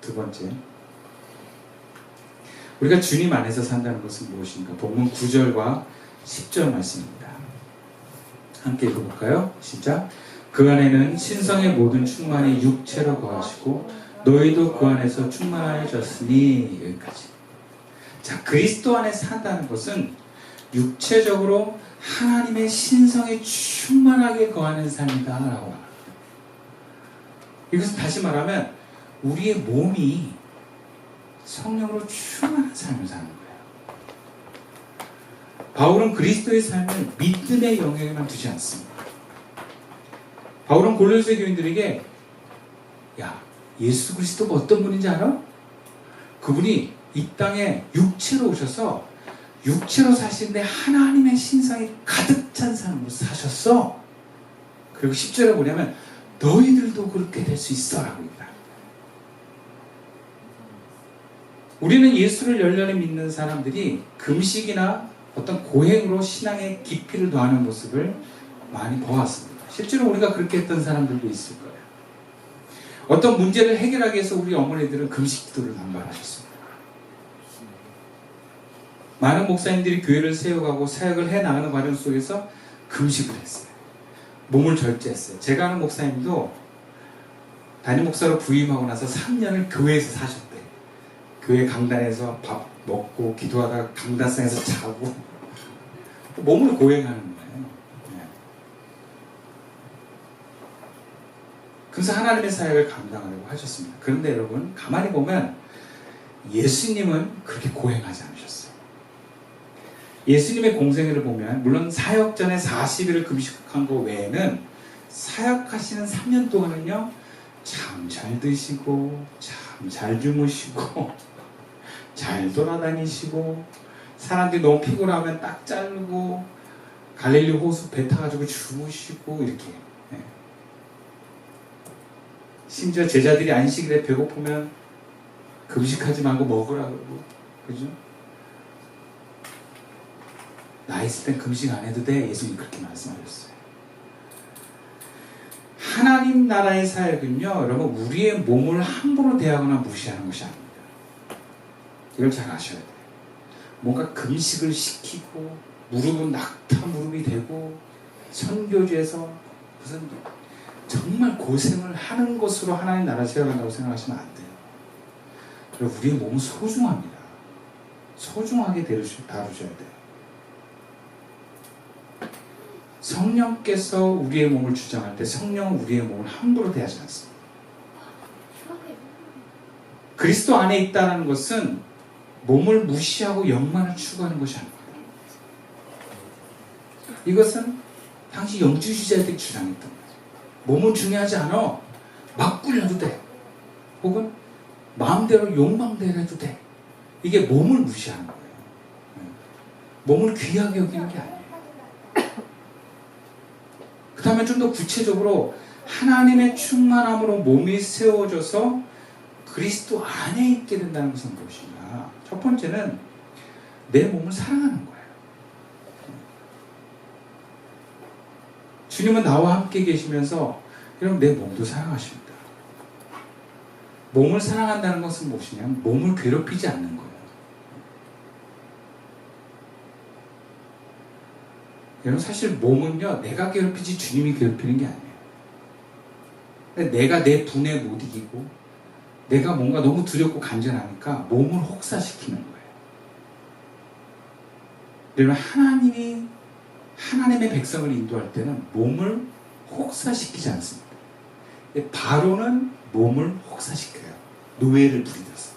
두 번째, 우리가 주님 안에서 산다는 것은 무엇인가? 본문 9절과 10절 말씀입니다. 함께 읽어볼까요? 시작. 그 안에는 신성의 모든 충만이 육체로 거하시고 너희도 그 안에서 충만하여졌으니. 여기까지. 자, 그리스도 안에 산다는 것은 육체적으로 하나님의 신성에 충만하게 거하는 삶이다 라고 합니다. 이것은 다시 말하면 우리의 몸이 성령으로 충만한 삶을 사는 거예요. 바울은 그리스도의 삶을 믿음의 영역에만 두지 않습니다. 바울은 골로새 교인들에게, 야, 예수 그리스도가 어떤 분인지 알아? 그분이 이 땅에 육체로 오셔서 육체로 사시는데 하나님의 신성이 가득 찬 삶으로 사셨어. 그리고 10절에 뭐냐면 너희들도 그렇게 될 수 있어 라고 있다. 우리는 예수를 열렬히 믿는 사람들이 금식이나 어떤 고행으로 신앙의 깊이를 더하는 모습을 많이 보았습니다. 실제로 우리가 그렇게 했던 사람들도 있을 거예요. 어떤 문제를 해결하기 위해서 우리 어머니들은 금식 기도를 남발하셨습니다. 많은 목사님들이 교회를 세워가고 사역을 해나가는 과정 속에서 금식을 했어요. 몸을 절제했어요. 제가 아는 목사님도 담임 목사로 부임하고 나서 3년을 교회에서 사셨대. 교회 강단에서 밥 먹고 기도하다가 강단상에서 자고 몸을 고행하는 거예요. 그래서 하나님의 사역을 감당하려고 하셨습니다. 그런데 여러분 가만히 보면 예수님은 그렇게 고행하지 않으셨어요. 예수님의 공생애를 보면 물론 사역 전에 40일을 금식한 거 외에는 사역하시는 3년 동안은요 참 잘 드시고 참 잘 주무시고 잘 돌아다니시고 사람들이 너무 피곤하면 딱 자르고 갈릴리 호수 배 타가지고 주무시고 이렇게. 심지어 제자들이 안식일에 배고프면 금식하지 말고 먹으라고 그러고, 그죠? 나 있을 땐 금식 안 해도 돼. 예수님 그렇게 말씀하셨어요. 하나님 나라의 사역은요, 여러분 우리의 몸을 함부로 대하거나 무시하는 것이 아닙니다. 이걸 잘 아셔야 돼요. 뭔가 금식을 시키고 무릎은 낙타 무릎이 되고 선교지에서 무슨 정말 고생을 하는 것으로 하나님 나라 세워간다고 생각하시면 안 돼요. 그리고 우리의 몸은 소중합니다. 소중하게 다루셔야 돼요. 성령께서 우리의 몸을 주장할 때 성령은 우리의 몸을 함부로 대하지 않습니다. 그리스도 안에 있다는 것은 몸을 무시하고 영만을 추구하는 것이 아닙니다. 이것은 당시 영주주의자들이 주장했던 거예요. 몸은 중요하지 않아. 막 굴려도 돼. 혹은 마음대로 욕망대로 해도 돼. 이게 몸을 무시하는 거예요. 몸을 귀하게 여기는 게 아니에요. 그 다음에 좀 더 구체적으로 하나님의 충만함으로 몸이 세워져서 그리스도 안에 있게 된다는 것은 무엇인가? 첫 번째는 내 몸을 사랑하는 거예요. 주님은 나와 함께 계시면서 여러분 내 몸도 사랑하십니다. 몸을 사랑한다는 것은 무엇이냐면 몸을 괴롭히지 않는 거예요. 여러분 사실 몸은요 내가 괴롭히지 주님이 괴롭히는 게 아니에요. 내가 내 분에 못 이기고 내가 뭔가 너무 두렵고 간절하니까 몸을 혹사시키는 거예요. 여러분 하나님의 백성을 인도할 때는 몸을 혹사시키지 않습니다. 바로는 몸을 혹사시켜요. 노예를 부리듯이.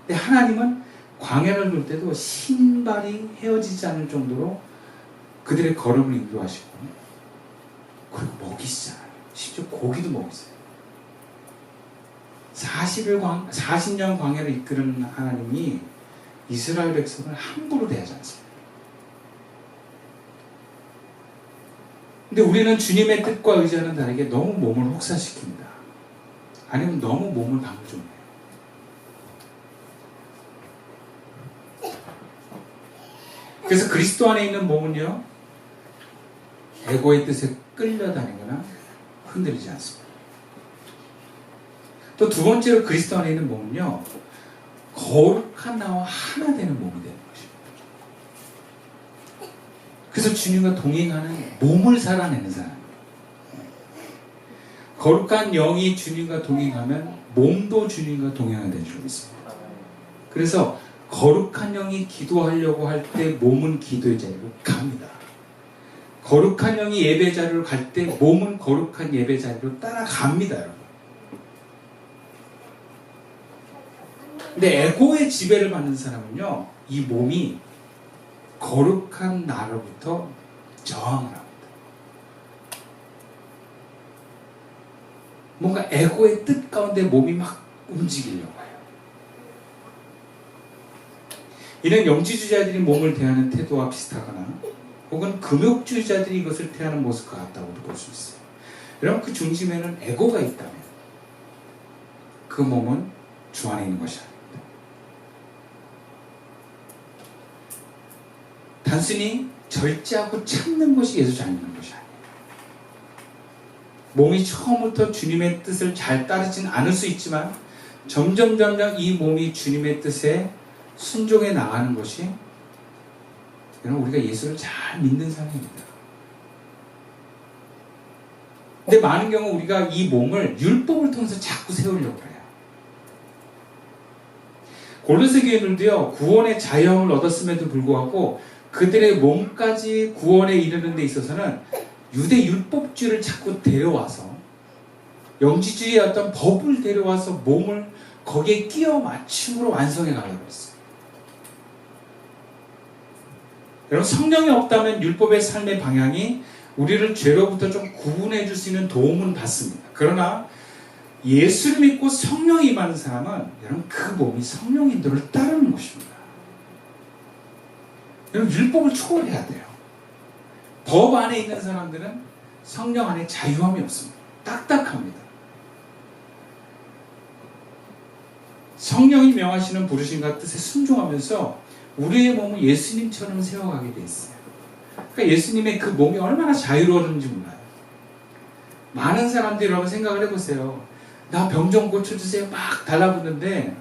근데 하나님은 광야를 돌 때도 신발이 헤어지지 않을 정도로 그들의 걸음을 인도하시고 그리고 먹이시잖아요. 심지어 고기도 먹이세요. 40년 광야를 이끄는 하나님이 이스라엘 백성을 함부로 대하지 않습니다. 근데 우리는 주님의 뜻과 의지와는 다르게 너무 몸을 혹사시킵니다. 아니면 너무 몸을 방종해요. 그래서 그리스도 안에 있는 몸은요 에고의 뜻에 끌려다니거나 흔들리지 않습니다. 또 두 번째로 그리스도 안에 있는 몸은요, 거룩한 나와 하나 되는 몸이 되는 것입니다. 그래서 주님과 동행하는 몸을 살아내는 사람입니다. 거룩한 영이 주님과 동행하면 몸도 주님과 동행하게 되는 줄 믿습니다. 그래서 거룩한 영이 기도하려고 할 때 몸은 기도의 자리로 갑니다. 거룩한 영이 예배 자리로 갈 때 몸은 거룩한 예배 자리로 따라갑니다, 여러분. 근데 에고의 지배를 받는 사람은요, 이 몸이 거룩한 나로부터 저항을 합니다. 뭔가 에고의 뜻 가운데 몸이 막 움직이려고 해요. 이는 영지주의자들이 몸을 대하는 태도와 비슷하거나 혹은 금욕주의자들이 이것을 대하는 모습과 같다고도 볼 수 있어요. 여러분, 그 중심에는 에고가 있다면 그 몸은 주 안에 있는 것이 아닙니다. 단순히 절제하고 참는 것이 예수 잘 믿는 것이 아니에요. 몸이 처음부터 주님의 뜻을 잘 따르진 않을 수 있지만 점점 이 몸이 주님의 뜻에 순종해 나가는 것이 여러분, 우리가 예수를 잘 믿는 사람입니다. 근데 많은 경우 우리가 이 몸을 율법을 통해서 자꾸 세우려고 해요. 골로새 교인들도요, 구원의 자유함을 얻었음에도 불구하고 그들의 몸까지 구원에 이르는 데 있어서는 유대 율법주의를 자꾸 데려와서 영지주의의 어떤 법을 데려와서 몸을 거기에 끼워 맞춤으로 완성해 가려고 했어요. 여러분, 성령이 없다면 율법의 삶의 방향이 우리를 죄로부터 좀 구분해 줄 수 있는 도움은 받습니다. 그러나 예수를 믿고 성령이 임하는 사람은 여러분, 그 몸이 성령 인도를 따르는 것입니다. 여러분, 율법을 초월해야 돼요. 법 안에 있는 사람들은 성령 안에 자유함이 없습니다. 딱딱합니다. 성령이 명하시는 부르심과 뜻에 순종하면서 우리의 몸을 예수님처럼 세워가게 돼 있어요. 그러니까 예수님의 그 몸이 얼마나 자유로웠는지 몰라요. 많은 사람들이 여러분 생각을 해보세요. 나 병 좀 고쳐주세요. 막 달라붙는데,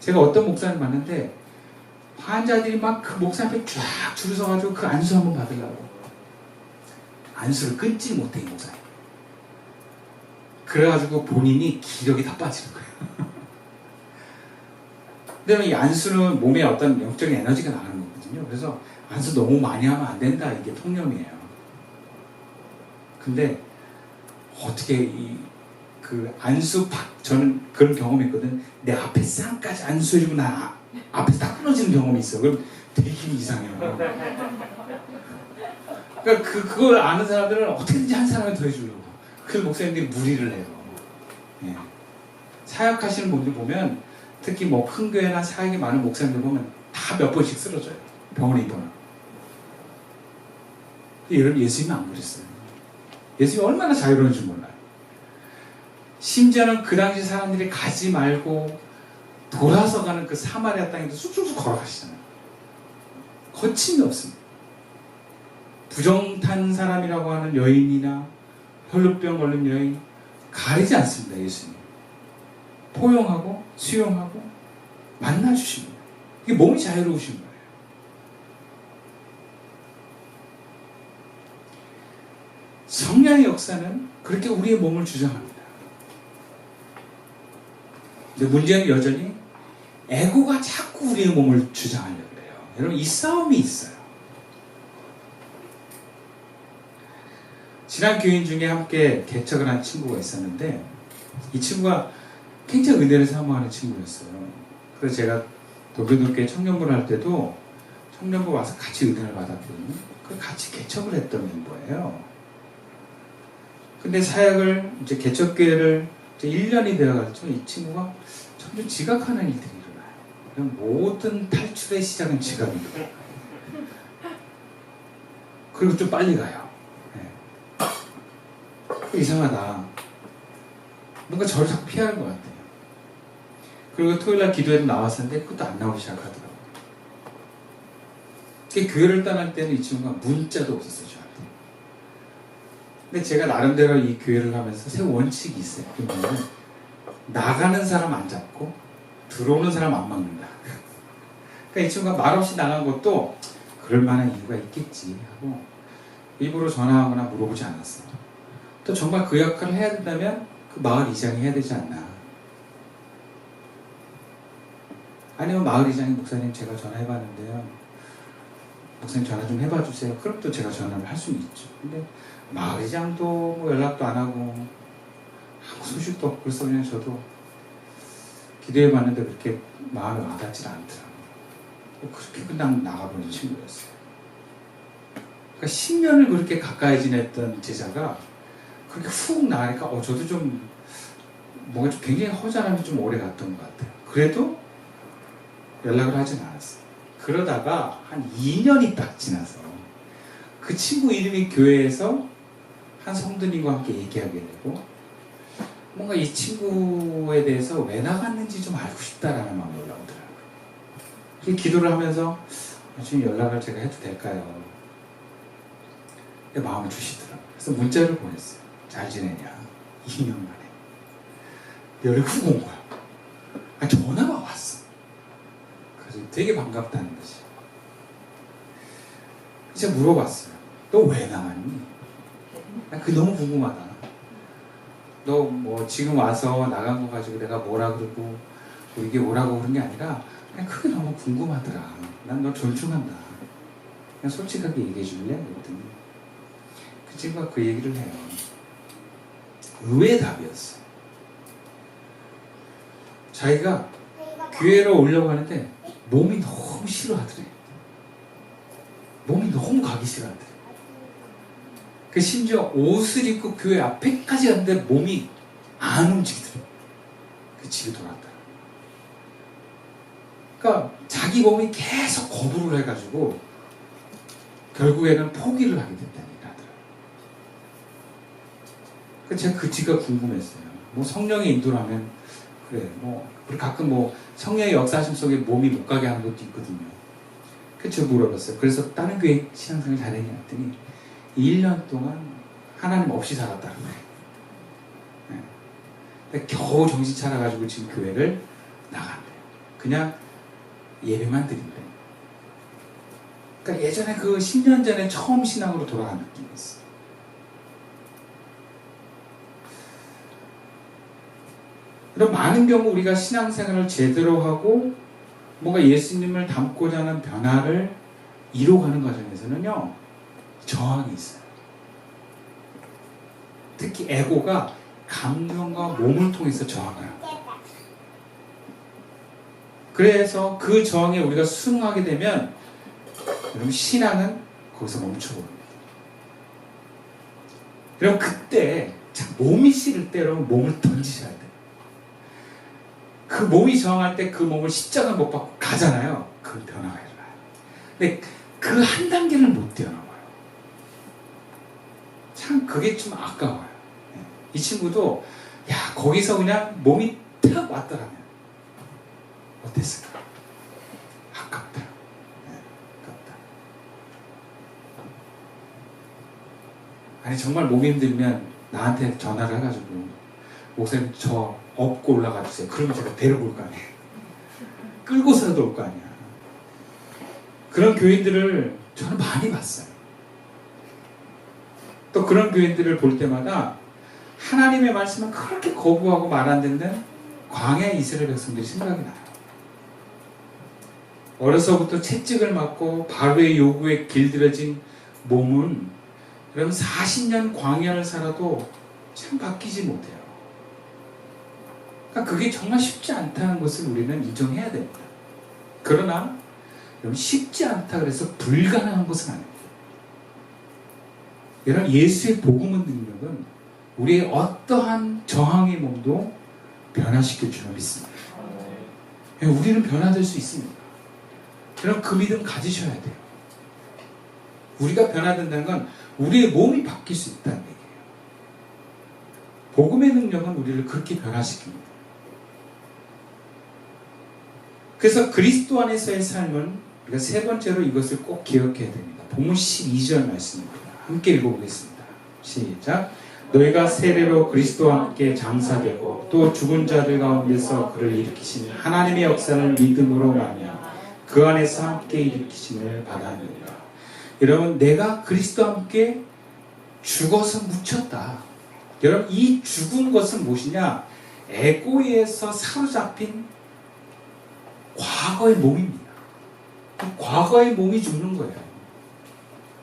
제가 어떤 목사님 봤는데 환자들이 막 그 목사 앞에 쫙 줄을 서가지고 그 안수 한번 받으려고 안수를 끊지 못해, 이 목사님. 그래가지고 본인이 기력이 다 빠지는 거예요. 근데 이 안수는 몸에 어떤 영적인 에너지가 나가는 거거든요. 그래서 안수 너무 많이 하면 안 된다, 이게 통념이에요. 근데 어떻게 그 안수 저는 그런 경험이 있거든. 내 앞에 쌍까지 안수해주고 나 앞에서 딱 끊어지는 경험이 있어. 그럼 되게 이상해요. 그러니까 그걸 아는 사람들은 어떻게든지 한 사람을 더 해주려고. 그 목사님들이 무리를 해요. 예. 사역하시는 분들 보면, 특히 뭐 큰 교회나 사역이 많은 목사님들 보면 다 몇 번씩 쓰러져요. 병원에 입원하고. 여러분, 예수님은 안 그랬어요. 예수님이 얼마나 자유로운지 몰라요. 심지어는 그 당시 사람들이 가지 말고 돌아서 가는 그 사마리아 땅에도 쑥쑥 걸어가시잖아요. 거침이 없습니다. 부정탄 사람이라고 하는 여인이나 혈루병 걸린 여인 가리지 않습니다. 예수님 포용하고 수용하고 만나주십니다. 이게 몸이 자유로우신 거예요. 성령의 역사는 그렇게 우리의 몸을 주장합니다. 근데 문제는 여전히 에고가 자꾸 우리의 몸을 주장하려고 해요. 여러분, 이 싸움이 있어요. 지난 교인 중에 함께 개척을 한 친구가 있었는데, 이 친구가 굉장히 은혜를 사모하는 친구였어요. 그래서 제가 도교동교회 청년부를 할 때도 청년부 와서 같이 은혜를 받았거든요. 그 같이 개척을 했던 멤버예요. 근데 사역을 이제 개척교회를 이제 1년이 되어가지고 이 친구가 점점 지각하는 일들이 일어나요. 모든 탈출의 시작은 지각입니다. 그리고 좀 빨리 가요. 네. 이상하다. 뭔가 저를 자꾸 피하는 것 같아요. 그리고 토요일날 기도회도 나왔었는데 그것도 안 나오기 시작하더라고요. 교회를 떠날 때는 이 친구가 문자도 없었어요, 저한테. 근데 제가 나름대로 이 교회를 하면서 새 원칙이 있어요. 그러면 나가는 사람 안 잡고 들어오는 사람 안 막는다. 그러니까 이 친구가 말없이 나간 것도 그럴 만한 이유가 있겠지 하고 일부러 전화하거나 물어보지 않았어. 또 정말 그 역할을 해야 된다면 그 마을 이장이 해야 되지 않나. 아니면 마을 이장이 목사님 제가 전화해봤는데요. 목사님 전화 좀 해봐 주세요. 그럼 또 제가 전화를 할 수는 있죠. 근데 마을 이장도 뭐 연락도 안 하고 아무 소식도 없고 그래서 그냥 저도 기도해봤는데 그렇게 마음에 와닿지 않더라고요. 그렇게 그냥 나가버린 친구였어요. 그러니까 10년을 그렇게 가까이 지냈던 제자가 그렇게 훅 나가니까 저도 좀 뭔가 좀 굉장히 허전함이 좀 오래 갔던 것 같아요. 그래도 연락을 하진 않았어요. 그러다가 한 2년이 딱 지나서 그 친구 이름이 교회에서 한 성도님과 함께 얘기하게 되고 뭔가 이 친구에 대해서 왜 나갔는지 좀 알고 싶다라는 마음이 올라오더라고요. 기도를 하면서 지금 연락을 제가 해도 될까요? 마음을 주시더라고요. 그래서 문자를 보냈어요. 잘 지내냐? 2년 만에. 연락이 훅 온 거야. 전화가 왔어. 그래서 되게 반갑다는 거지. 제가 물어봤어요. 너 왜 나갔니? 그게 너무 궁금하다. 너 뭐 지금 와서 나간 거 가지고 내가 뭐라 그러고 뭐 이게 뭐라고 그런 게 아니라 그냥 그게 너무 궁금하더라. 난 너 존중한다. 그냥 솔직하게 얘기해 줄래? 그랬더니 그 친구가 그 얘기를 해요. 의외의 답이었어. 자기가 교회로 오려고 하는데 몸이 너무 싫어하더래. 몸이 너무 가기 싫어하더래. 그 심지어 옷을 입고 교회 앞에까지 갔는데 몸이 안 움직이더래. 그 집에 돌아왔다. 그러니까 자기 몸이 계속 거부를 해가지고 결국에는 포기를 하게 됐다는 얘기를 하더라고요. 그래서 제가 그 뒤가 궁금했어요. 뭐 성령의 인도라면 그래 뭐 우리 가끔 뭐 성령의 역사심 속에 몸이 못 가게 하는 것도 있거든요. 그래서 제가 물어봤어요. 그래서 다른 교회 신앙생활 잘했냐 했더니 1년 동안 하나님 없이 살았다는 거예요. 네. 겨우 정신 차려가지고 지금 교회를 나간대요. 그냥 예배만 드린대요. 그러니까 예전에 그 10년 전에 처음 신앙으로 돌아간 느낌이었어요. 그럼 많은 경우 우리가 신앙생활을 제대로 하고 뭔가 예수님을 닮고자 하는 변화를 이루어가는 과정에서는요 저항이 있어요. 특히 에고가 감정과 몸을 통해서 저항해요. 그래서 그 저항에 우리가 순응하게 되면 그럼 신앙은 거기서 멈춰버립니다. 그럼 그때 몸이 싫을 때 여러분 몸을 던지셔야 돼요. 그 몸이 저항할 때 그 몸을 십자가 못 받고 가잖아요. 그 변화가 일어나요. 근데 그 한 단계를 못 뛰어넘어요. 참 그게 좀 아까워요. 이 친구도 거기서 그냥 몸이 탁 왔더라면 어땠을까? 아깝다. 아깝다. 아니 정말 몸이 힘들면 나한테 전화를 해가지고 목사님 저 업고 올라가 주세요. 그러면 제가 데리고 올 거 아니에요. 끌고서라도 올 거 아니야. 그런 교인들을 저는 많이 봤어요. 또 그런 교인들을 볼 때마다 하나님의 말씀을 그렇게 거부하고 말 안 듣는 광야 이스라엘 백성들이 생각이 나요. 어려서부터 채찍을 맞고 바로의 요구에 길들여진 몸은 그럼 40년 광야를 살아도 참 바뀌지 못해요. 그러니까 그게 정말 쉽지 않다는 것을 우리는 인정해야 됩니다. 그러나 쉽지 않다 그래서 불가능한 것은 아닙니다. 여러분 예수의 복음의 능력은 우리의 어떠한 저항의 몸도 변화시킬 줄 믿습니다. 우리는 변화될 수 있습니다. 여러분 그 믿음 가지셔야 돼요. 우리가 변화된다는 건 우리의 몸이 바뀔 수 있다는 얘기예요. 복음의 능력은 우리를 그렇게 변화시킵니다. 그래서 그리스도 안에서의 삶은 우리가 세 번째로 이것을 꼭 기억해야 됩니다. 본문 12절 말씀입니다. 함께 읽어보겠습니다. 시작. 너희가 세례로 그리스도와 함께 장사되고 또 죽은 자들 가운데서 그를 일으키신 하나님의 역사를 믿음으로 말하며 그 안에서 함께 일으키심을 받았느니라. 여러분, 내가 그리스도와 함께 죽어서 묻혔다. 여러분, 이 죽은 것은 무엇이냐? 에고에서 사로잡힌 과거의 몸입니다. 과거의 몸이 죽는 거예요.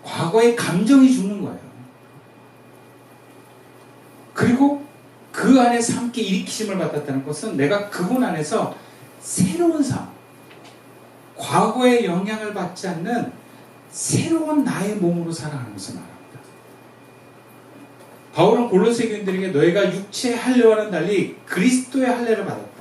과거의 감정이 죽는 거예요. 그리고 그 안에서 함께 일으키심을 받았다는 것은 내가 그분 안에서 새로운 삶, 과거의 영향을 받지 않는 새로운 나의 몸으로 살아가는 것을 말합니다. 바울은 골로새 교인들에게 너희가 육체의 할례와는 달리 그리스도의 할례를 받았다.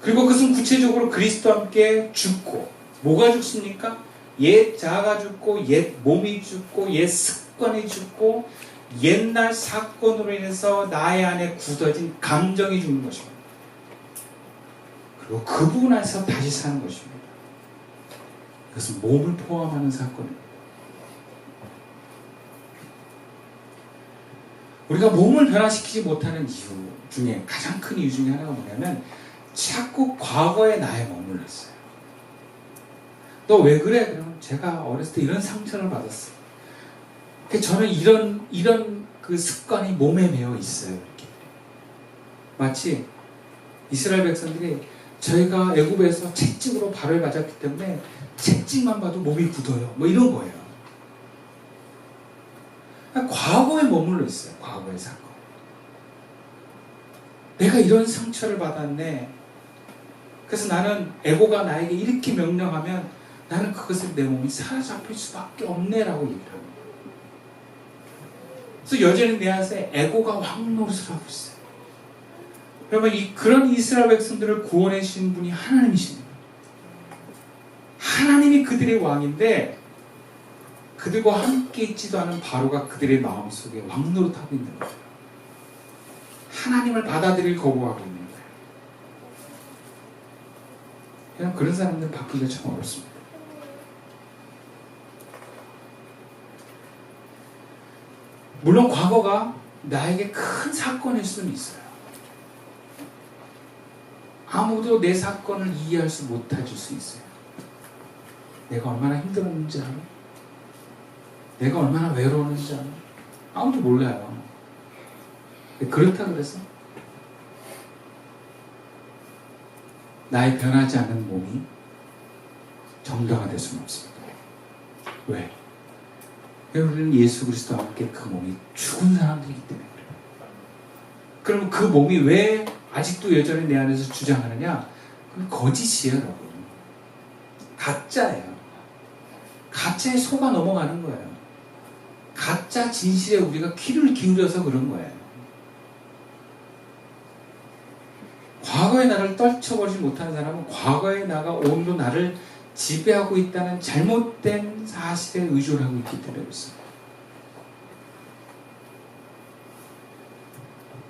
그리고 그것은 구체적으로 그리스도와 함께 죽고, 뭐가 죽습니까? 옛 자아가 죽고, 옛 몸이 죽고, 옛 습관이 죽고, 옛날 사건으로 인해서 나의 안에 굳어진 감정이 죽는 것입니다. 그리고 그 부분 안에서 다시 사는 것입니다. 이것은 몸을 포함하는 사건입니다. 우리가 몸을 변화시키지 못하는 이유 중에 가장 큰 이유 중에 하나가 뭐냐면 자꾸 과거의 나에 머물러 있어요. 너 왜 그래? 그러면 제가 어렸을 때 이런 상처를 받았어요. 저는 이런 그 습관이 몸에 배어 있어요. 이렇게. 마치 이스라엘 백성들이 저희가 애굽에서 채찍으로 발을 맞았기 때문에 채찍만 봐도 몸이 굳어요. 뭐 이런 거예요. 과거에 머물러 있어요. 과거의 사건. 내가 이런 상처를 받았네. 그래서 나는 에고가 나에게 이렇게 명령하면 나는 그것을 내 몸이 사로잡힐 수밖에 없네라고 얘기를 합니다. 그래서 여전히 내 안에 에고가 왕노릇을 하고 있어요. 그러면 그런 이스라엘 백성들을 구원해 주신 분이 하나님이십니다. 하나님이 그들의 왕인데 그들과 함께 있지도 않은 바로가 그들의 마음속에 왕노릇하고 있는 거예요. 하나님을 받아들일 거부하고 있는 거예요. 그냥 그런 사람들은 바꾸기가 참 어렵습니다. 물론 과거가 나에게 큰 사건일 수는 있어요. 아무도 내 사건을 이해할 수 못해줄 수 있어요. 내가 얼마나 힘들었는지 알아? 내가 얼마나 외로웠는지 알아? 아무도 몰라요. 그렇다 그래서 나의 변하지 않는 몸이 정당화될 수는 없습니다. 왜? 우리는 예수 그리스도와 함께 그 몸이 죽은 사람들이기 때문에 그래요. 그럼 그 몸이 왜 아직도 여전히 내 안에서 주장하느냐? 그건 거짓이에요, 여러분. 가짜예요. 가짜에 속아 넘어가는 거예요. 가짜 진실에 우리가 귀를 기울여서 그런 거예요. 과거의 나를 떨쳐버리지 못하는 사람은 과거의 나가 오늘도 나를 지배하고 있다는 잘못된 사실에 의존을 하고 있기 때문에 그렇습니다.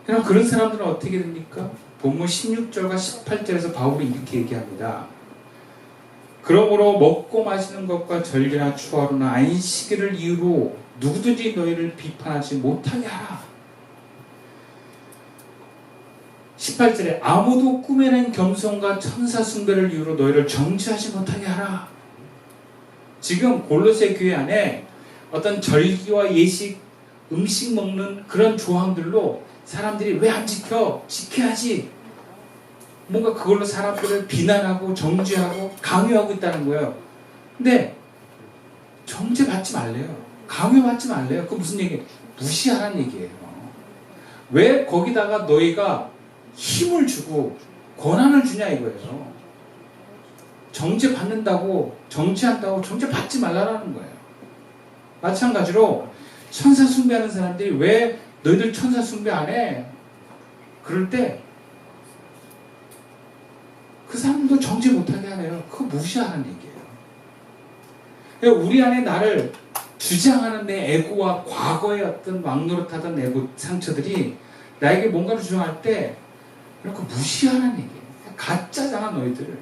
그럼 그런 사람들은 어떻게 됩니까? 본문 16절과 18절에서 바울이 이렇게 얘기합니다. 그러므로 먹고 마시는 것과 절기나 추하루나 안식일을 이유로 누구든지 너희를 비판하지 못하게 하라. 18절에 아무도 꿈에는 겸손과 천사 숭배를 이유로 너희를 정죄하지 못하게 하라. 지금 골로새 교회 안에 어떤 절기와 예식, 음식 먹는 그런 조항들로 사람들이 왜 안 지켜? 지켜야지. 뭔가 그걸로 사람들을 비난하고 정죄하고 강요하고 있다는 거예요. 근데 정죄받지 말래요. 강요받지 말래요. 그거 무슨 얘기예요? 무시하라는 얘기예요. 왜 거기다가 너희가 힘을 주고 권한을 주냐 이거예요. 정죄받는다고 정죄한다고 정죄받지 말라는 거예요. 마찬가지로 천사 숭배하는 사람들이 왜 너희들 천사 숭배 안 해? 그럴 때 그 사람도 정죄 못하게 하네요. 그거 무시하는 얘기예요. 우리 안에 나를 주장하는 내 에고와 과거의 어떤 왕노릇하던 에고 상처들이 나에게 뭔가를 주장할 때 이렇게 무시하는 얘기예요. 가짜잖아 너희들.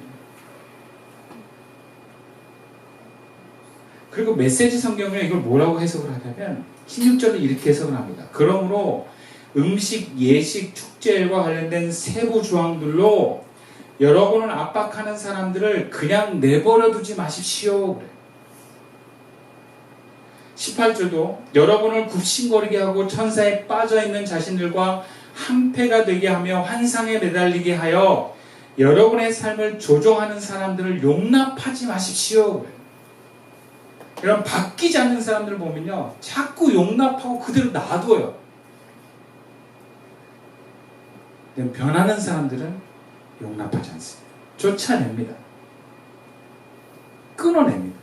그리고 메시지 성경에 이걸 뭐라고 해석을 하냐면 16절을 이렇게 해석을 합니다. 그러므로 음식, 예식, 축제일과 관련된 세부 조항들로 여러분을 압박하는 사람들을 그냥 내버려 두지 마십시오. 18절도 여러분을 굽신거리게 하고 천사에 빠져있는 자신들과 한패가 되게 하며 환상에 매달리게 하여 여러분의 삶을 조종하는 사람들을 용납하지 마십시오. 이런 바뀌지 않는 사람들을 보면요, 자꾸 용납하고 그대로 놔둬요. 변하는 사람들은 용납하지 않습니다. 쫓아냅니다. 끊어냅니다.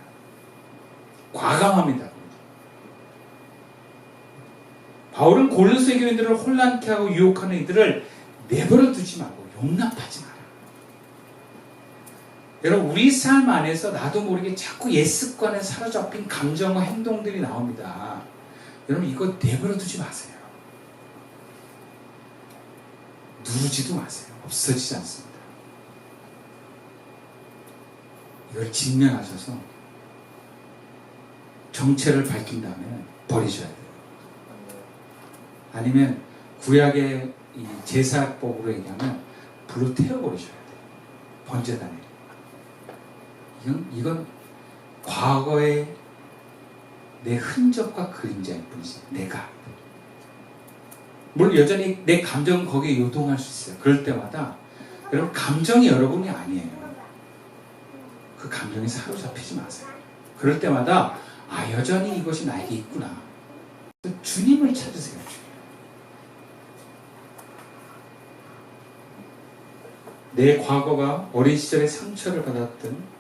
과감합니다. 바울은 골로새 교인들을 혼란케 하고 유혹하는 이들을 내버려 두지 말고 용납하지 마라. 여러분, 우리 삶 안에서 나도 모르게 자꾸 옛 습관에 사로잡힌 감정과 행동들이 나옵니다. 여러분, 이거 내버려 두지 마세요. 누르지도 마세요. 없어지지 않습니다. 이걸 직면하셔서 정체를 밝힌 다음에 버리셔야 돼요. 아니면 구약의 이 제사법으로 얘기하면 불로 태워버리셔야 돼요. 번제단에. 이건 과거의 내 흔적과 그림자일 뿐이지 내가. 물론 여전히 내 감정은 거기에 요동할 수 있어요. 그럴 때마다 여러분, 감정이 여러분이 아니에요. 그 감정에 사로잡히지 마세요. 그럴 때마다 여전히 이것이 나에게 있구나. 주님을 찾으세요. 내 과거가 어린 시절에 상처를 받았던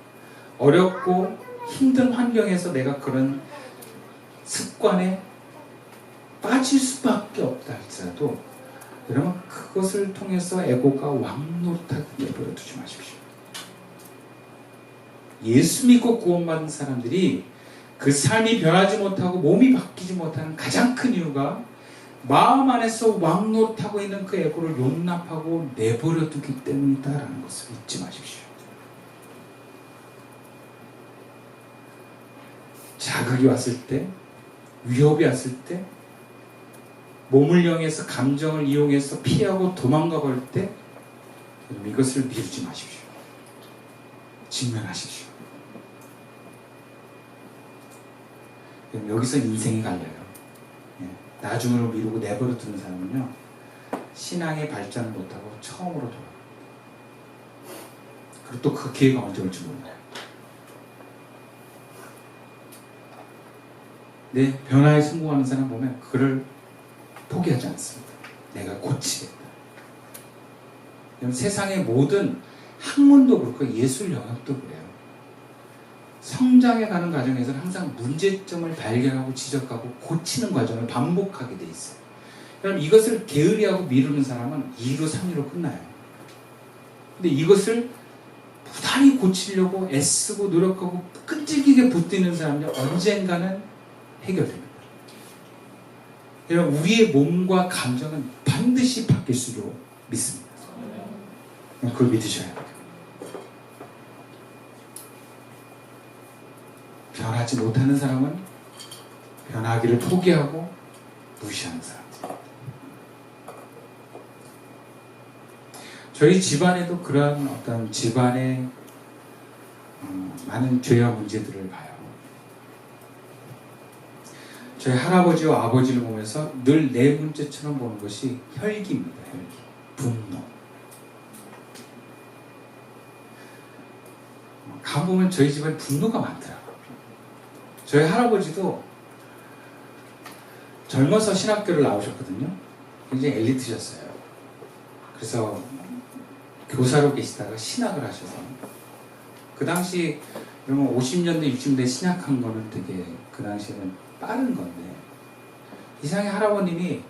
어렵고 힘든 환경에서 내가 그런 습관에 빠질 수밖에 없다 할지라도 여러분, 그것을 통해서 에고가 왕노릇하게 내버려 두지 마십시오. 예수 믿고 구원받은 사람들이 그 삶이 변하지 못하고 몸이 바뀌지 못하는 가장 큰 이유가 마음 안에서 왕노릇하고 있는 그 에고를 용납하고 내버려 두기 때문이다라는 것을 잊지 마십시오. 자극이 왔을 때, 위협이 왔을 때, 몸을 이용해서 감정을 이용해서 피하고 도망가 버릴 때 이것을 미루지 마십시오. 직면하십시오. 여기서 인생이 갈려요. 나중으로 미루고 내버려 두는 사람은요, 신앙의 발전을 못하고 처음으로 돌아가요. 그리고 또 그 기회가 언제 올지 몰라요. 내 변화에 성공하는 사람 보면 그를 포기하지 않습니다. 내가 고치겠다. 세상의 모든 학문도 그렇고 예술 영역도 그래요. 성장해 가는 과정에서는 항상 문제점을 발견하고 지적하고 고치는 과정을 반복하게 돼 있어요. 그럼 이것을 게으리하고 미루는 사람은 2로 3로 끝나요. 근데 이것을 부단히 고치려고 애쓰고 노력하고 끈질기게 붙드는 사람은 언젠가는 해결됩니다. 여러분, 우리의 몸과 감정은 반드시 바뀔 수로 믿습니다. 그걸 믿으셔야 돼요. 변하지 못하는 사람은 변하기를 포기하고 무시하는 사람. 저희 집안에도 그런 어떤 집안의 많은 죄와 문제들을 봐요. 저희 할아버지와 아버지를 보면서 늘 내 문제처럼 보는 것이 혈기입니다. 혈기. 분노. 가보면 저희 집안에 분노가 많더라고요. 저희 할아버지도 젊어서 신학교를 나오셨거든요. 굉장히 엘리트셨어요. 그래서 교사로 계시다가 신학을 하셔서 그 당시 그러면 50년대 60년대 신학한 거는 되게 그 당시에는 빠른 건데, 이상하게 할아버님이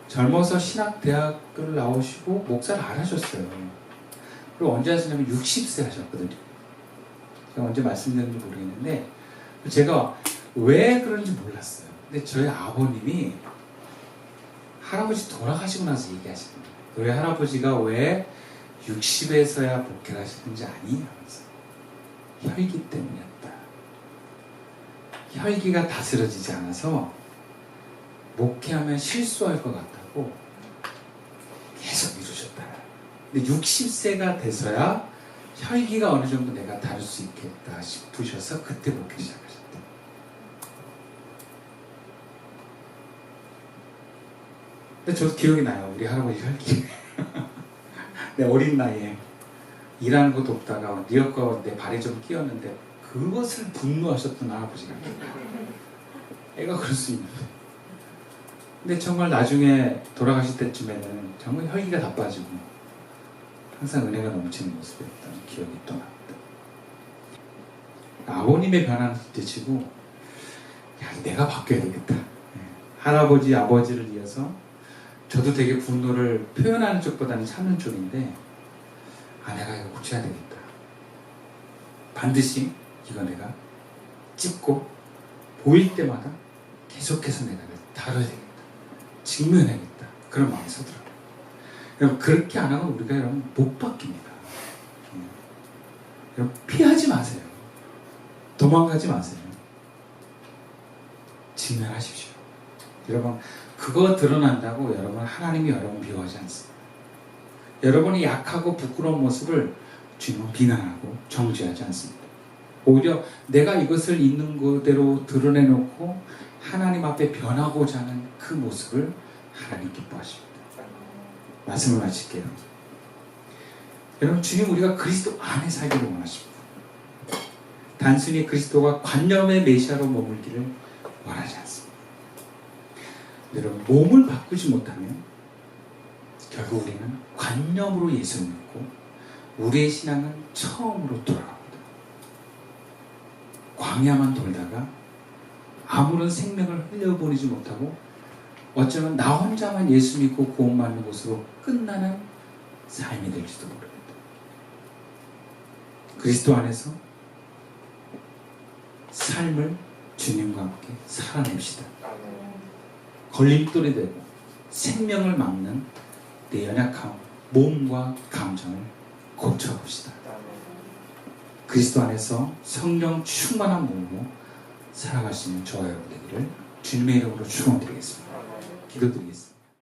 젊어서 신학대학교를 나오시고 목사를 안 하셨어요. 그리고 언제 하시냐면 60세 하셨거든요. 제가 언제 말씀드렸는지 모르겠는데 제가 왜 그런지 몰랐어요. 근데 저희 아버님이 할아버지 돌아가시고 나서 얘기하시는 거예요. 너희 할아버지가 왜 60에서야 복회를 하셨는지 아니? 하면서 혈기 때문이었다. 혈기가 다스려지지 않아서 목회하면 실수할 것 같다고 계속 미루셨다. 근데 60세가 돼서야 혈기가 어느 정도 내가 다룰 수 있겠다 싶으셔서 그때 목회 시작하셨다. 근데 저도 기억이 나요. 우리 할아버지 혈기. 내 어린 나이에 일하는 것도 없다가 리어커 내 발에 좀 끼었는데 그것을 분노하셨던 할아버지가 애가 그럴 수 있는데, 근데 정말 나중에 돌아가실 때쯤에는 정말 혈기가 다 빠지고 항상 은혜가 넘치는 모습이었다는 기억이 또 납니다. 아버님의 변화는 대치고 야, 내가 바뀌어야 되겠다. 할아버지 아버지를 이어서 저도 되게 분노를 표현하는 쪽보다는 참는 쪽인데, 내가 이거 고쳐야 되겠다. 반드시 이거 내가 찍고 보일 때마다 계속해서 내가 다뤄야 되겠다. 직면해야겠다. 그런 마음이 서더라고요. 여러분, 그렇게 안 하면 우리가 여러분 못 바뀝니다. 여러분, 피하지 마세요. 도망가지 마세요. 직면하십시오. 여러분, 그거 드러난다고 여러분 하나님이 여러분 미워하지 않습니다. 여러분이 약하고 부끄러운 모습을 주님은 비난하고 정죄하지 않습니다. 오히려 내가 이것을 있는 그대로 드러내놓고 하나님 앞에 변하고자 하는 그 모습을 하나님 기뻐하십니다. 말씀을 마칠게요. 여러분, 주님 우리가 그리스도 안에 살기를 원하십니다. 단순히 그리스도가 관념의 메시아로 머물기를 원하지 않습니다. 여러분, 몸을 바꾸지 못하면 결국 우리는 관념으로 예수를 믿고 우리의 신앙은 처음으로 돌아갑니다. 광야만 돌다가 아무런 생명을 흘려보내지 못하고 어쩌면 나 혼자만 예수 믿고 구원받는 것으로 끝나는 삶이 될지도 모릅니다. 그리스도 안에서 삶을 주님과 함께 살아냅시다. 걸림돌이 되고 생명을 막는 내 연약함, 몸과 감정을 고쳐봅시다. 그리스도 안에서 성령 충만한 몸으로 살아갈 수 있는 저와 여러분 되기를 주님의 이름으로 축원드리겠습니다. 기도드리겠습니다.